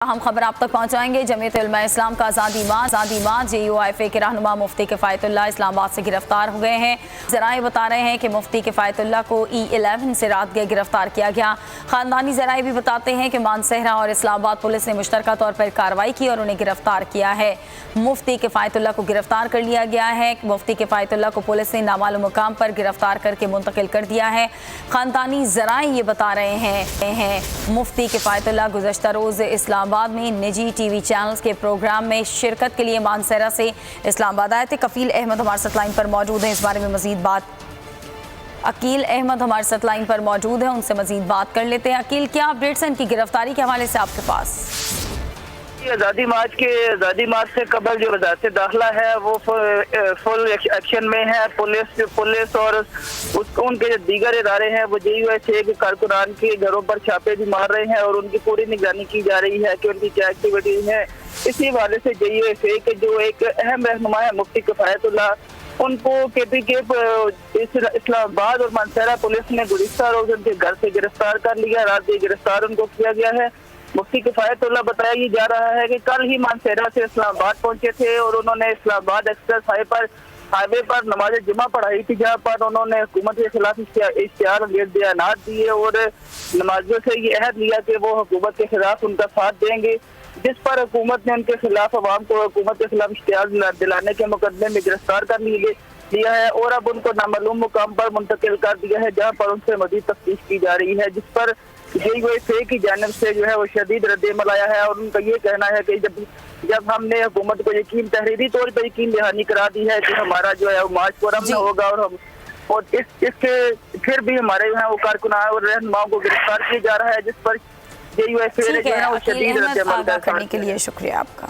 हम खबर आप तक पहुंचाएंगे। जमीयत उलमा इस्लाम का आज़ादी माह JUIF के रहनुमा मुफ्ती किफ़ायतुल्लाह इस्लामाबाद से गिरफ्तार हो गए हैं। ज़राए बता रहे हैं कि मुफ्ती किफ़ायतुल्लाह को E11 से रात गए गिरफ्तार किया गया। ख़ानदानी ज़राए भी बताते हैं कि मानसहरा और इस्लामाबाद पुलिस ने मुश्तरका तौर पर कार्रवाई की और उन्हें गिरफ्तार किया है। मुफ्ती किफ़ायतुल्लाह को गिरफ्तार कर लिया गया है। मुफ्ती किफ़ायतुल्लाह को पुलिस ने नामालूम मुकाम पर गिरफ्तार करके मुंतकिल कर दिया है। ख़ानदानी ज़राए ये बता रहे हैं मुफ्ती किफ़ायतुल्लाह गुज़श्ता रोज़ इस्लामाबाद में निजी टीवी चैनल्स के प्रोग्राम में शिरकत के लिए मानसहरा से इस्लामाबाद आए थे। कफील अहमद हमारे साथ लाइन पर मौजूद हैं। इस बारे में मजीद बात अकील अहमद हमारे साथ लाइन पर मौजूद है, उनसे मजीद बात कर लेते हैं। अकील, क्या अपडेट्स हैं इनकी गिरफ्तारी के हवाले से आपके पास? आज़ादी मार्च से कबल जो वज़ारत दाखिला है वो फुल एक्शन में है। पुलिस और उनके दीगर इदारे हैं वो JUIF के कारकुनान के घरों पर छापे भी मार रहे हैं और उनकी पूरी निगरानी की जा रही है कि उनकी क्या एक्टिविटीज है। इसी हवाले से JUIF के जो एक अहम रहनुमा है मुफ्ती किफ़ायतुल्लाह, उनको KPK इस्लामाबाद और मानसहरा पुलिस ने गुज़िश्ता रोज उनके घर से गिरफ्तार कर लिया। रात गिरफ्तार उनको किया गया है। मुफ्ती किफ़ायतुल्लाह बताया ये जा रहा है कि कल ही मानसहरा से इस्लामाबाद पहुंचे थे और उन्होंने इस्लामाबाद एक्सप्रेस हाईवे पर नमाज जुमा पढ़ाई थी, जहाँ पर उन्होंने हुकूमत के खिलाफ इश्तिहार बयानात दिए और नमाजियों से ये अहद लिया कि वो हुकूमत के खिलाफ उनका साथ देंगे, जिस पर हुकूमत ने उनके खिलाफ अवाम को हुकूमत के खिलाफ इश्तिहार दिलाने के मुकदमे में गिरफ्तार कर लिया है और अब उनको नामालूम मुकाम पर मुंतकिल कर दिया है, जहाँ पर उनसे मजीद तफ्तीश की जा रही है, जिस पर JUIF की जानिब से जो है वो शदीद रद्द-ए-अमल आया है। और उनका ये कहना है कि जब हमने हुकूमत को तहरीरी तौर पर यकीन दहानी करा दी है कि हमारा जो है वो मार्च पुरअमन होगा और इसके फिर भी हमारे जो है वो कारकुनान और रहनुमाओं को गिरफ्तार किया जा रहा है, जिस पर JUIF जो है वो शदीद रद्द-ए-अमल करने के लिए शुक्रिया आपका।